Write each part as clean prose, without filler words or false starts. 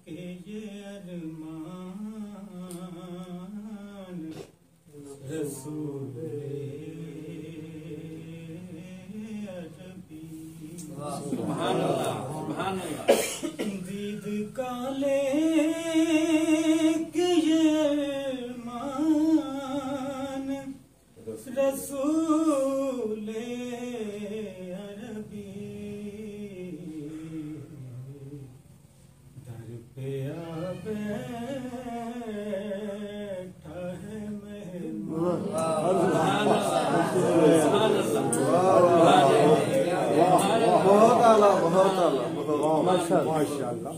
के ये अरमान रसूले अरबी। सुभान अल्लाह, सुभान अल्लाह। दीद काले के ये अरमान रसूले अरबी। दर पे आ बैठा है मेहमान। बहुत आला, बहुत आला, माशाअल्लाह।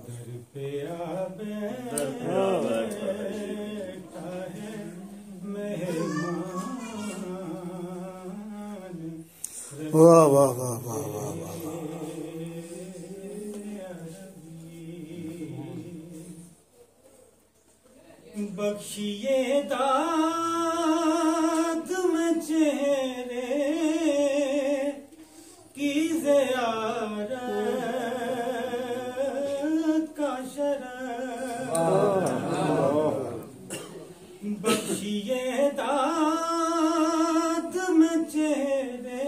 दर पे आ बैठा है मेहमान। वाह वाह वाह वाह वाह वाह। बख्शिए दाद में चेहरे की ज़ियारत का शरफ। बख्शिए दाद में चेहरे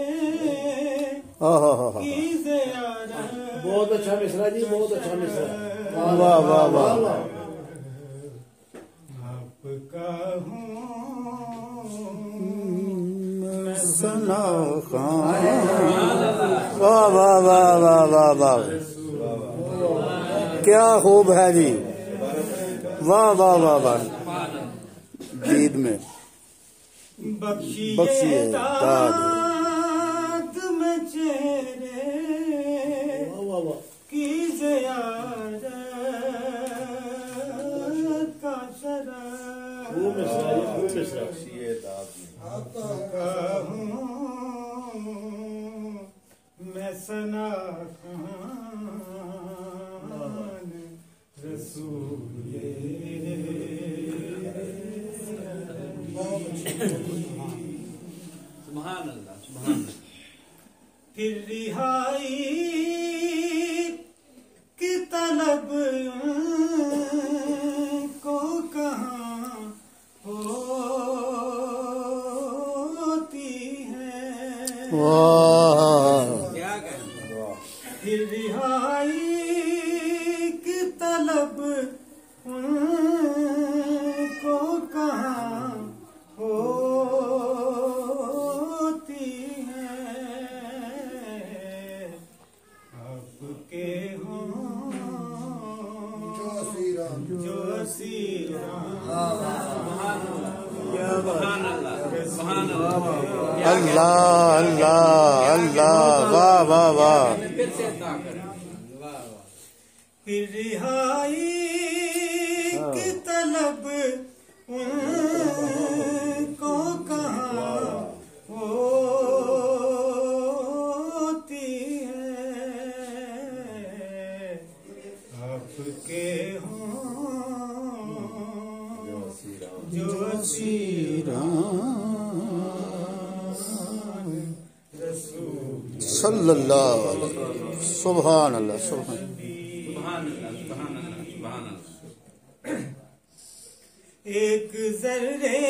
की ज़ियारत। बहुत अच्छा मिसरा जी, बहुत अच्छा मिसरा। वाह वाह वाह। आपका हूँ मैं सना खान। वाह वाह वाह वाह वाह वाह। क्या खूब है जी। वाह वाह वाह वाह। दीद में बख्शिए दाद में चेहरे की ज़ियारत का शरफ। आपका हूँ मैं सना खान रसूले। सुभान अल्लाह, सुभान अल्लाह। फिर रिहाई की तलब को कहाँ होती है। वाह। क्या कहें? फिर रिहाई की तलब को कहाँ होती है। आपके हों जो सीरा। सुभान अल्लाह, सुभान अल्लाह। अल्लाह अल्लाह अल्लाह। वाह वाह वाह। फिर से अता करें। वाह वाह। फिर रिहाई की तलब को कहाँ होती है। आपके हों जो सल्लल्लाहु अलैहि। सुभान अल्लाह, सुभान। सुभान अल्लाह, सुभान अल्लाह, सुभान अल्लाह। एक जर्रे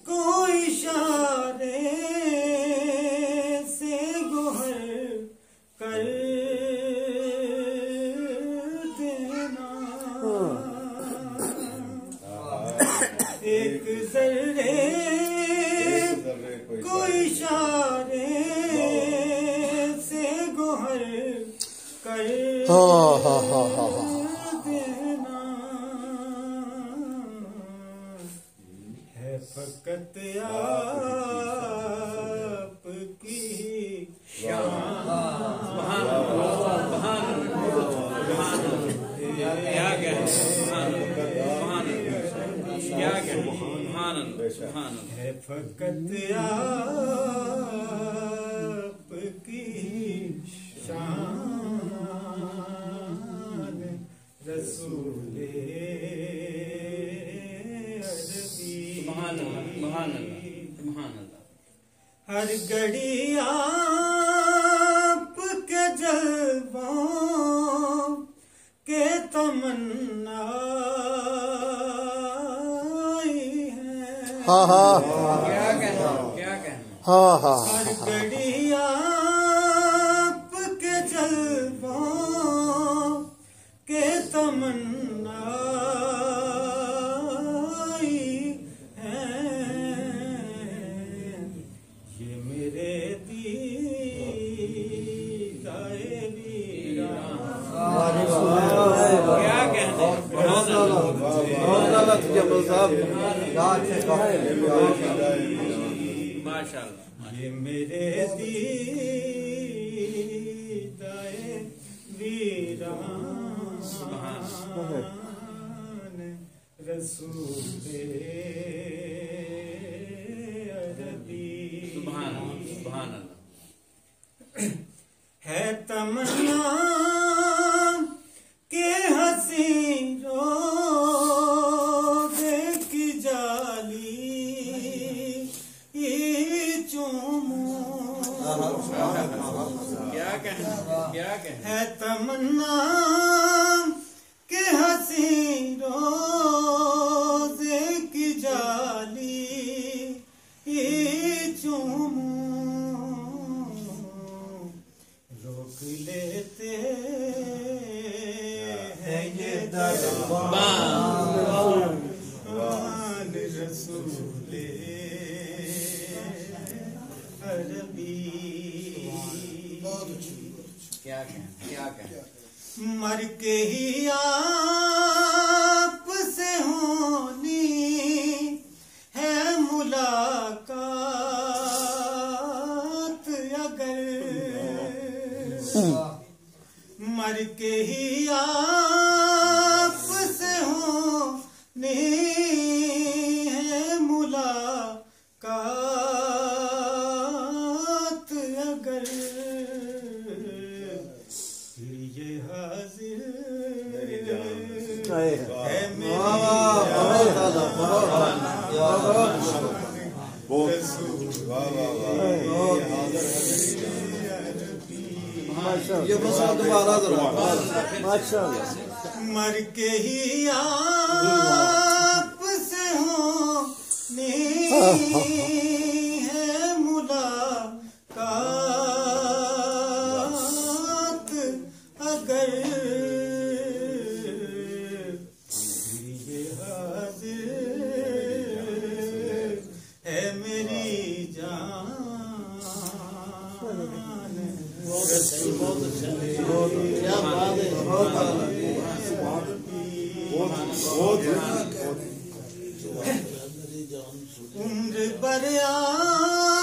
को इशारे से गोहर कर देना। एक जर्रे को इशारे से गोहर कर हाँ हाँ हाँ हाँ हाँ। देना है फकत आपकी शान। सुभान अल्लाह, सुभान अल्लाह, सुभान अल्लाह। क्या कहें? सुभान अल्लाह, सुभान अल्लाह। क्या कहें? सुभान अल्लाह, सुभान अल्लाह। है फकत आपकी शान रसूले अरबी। सुभान अल्लाह, सुभान अल्लाह, सुभान अल्लाह। हर घड़ी आप जलवों के तमन्ना हाँ हाँ क्या कहना, क्या कहना। हाँ हाँ हर घड़ी आपके जलवों के तमन्ना हैं। ये मेरे दीदाए वीरान। क्या कहना। माशाअल्लाह। ये मेरे दीदाए वीरान रसूले अरबी। सुभान अल्लाह। है तमन्ना के हंसी रोज़े की जाली क्या कहना, क्या कहना। है तमन्ना के हंसी रोज़े की जाली चूमू रोक लेते हैं ये दरबान रसूले अरबी। क्या कहना, क्या कहना। मर के ही आप से होनी है मुलाकात अगर मर के ही आप से होनी है मुलाकात अगर ये हाजिर है मर के ही आप से होनी है मुलाकात अगर ये हाजिर है मेरी जान। उम्र भर आपकी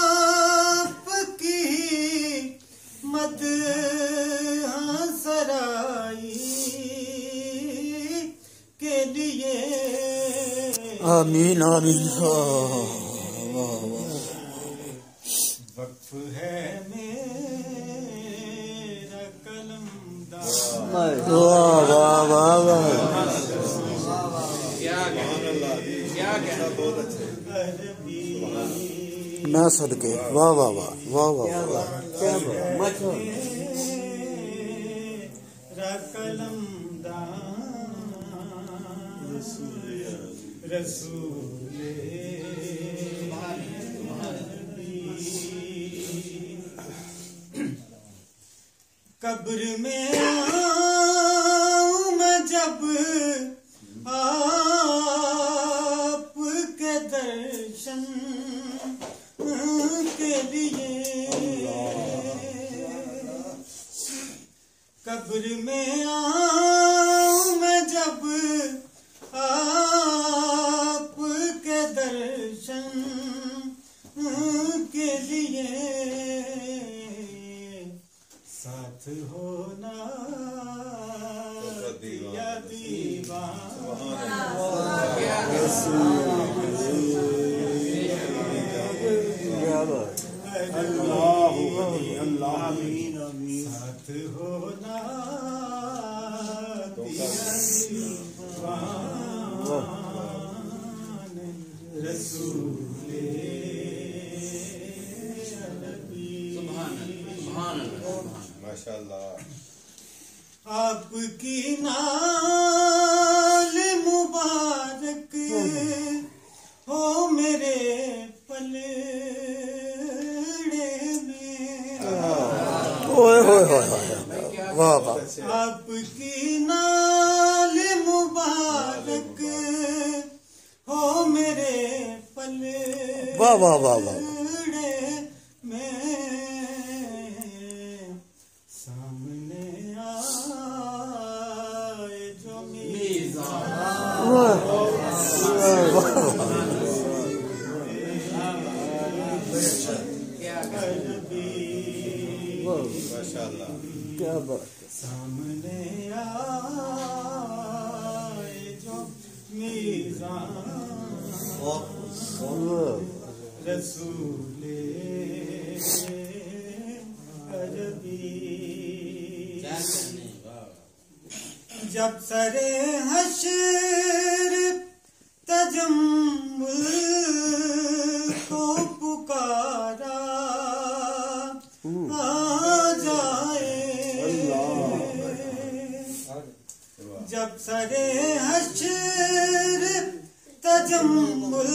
मदहसराई के लिए आमीन आमीन। वक्फ है मेरा कलमदार। वाह वाह वाह वाह। क्या कहना, क्या कहना। बहुत अच्छे। ना सदके वाह वाह वाह वाह वाह वाह। क्या बात। रसूले कब्र में आऊं मैं जब आपके दर्शन के लिए कब्र में आऊं मैं जब आपके दर्शन के लिए साथ होना दिया दीवाना साथ होना दिया दीवाना रसूले सुभान अल्लाह, सुभान अल्लाह। माशाअल्लाह। आपकी नाल मुबारक हो मेरे पलड़े में। ओए होए होए वाह वाह। आपकी नाल मुबारक हो मेरे पलड़े वाह वाह वाह वाह। में। सामने आए जो क्या बात। सामने आए जो मीज़ान रसूले अरबी। जब सरे हश्र तजम्मुल को पुकारा आ जाए। जब सरे हश्र तजम्मुल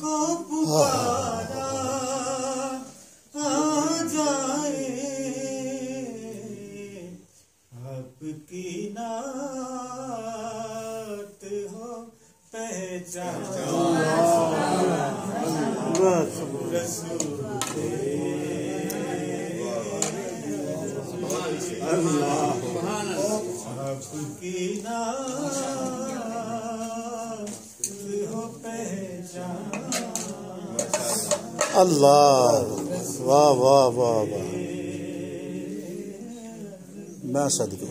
को पुकारा आ जाए। आपकी नात हो पहचान रसूले आपकी नात हो पहचान। अल्लाह वाह वाह वाह वाह। मैं सदके।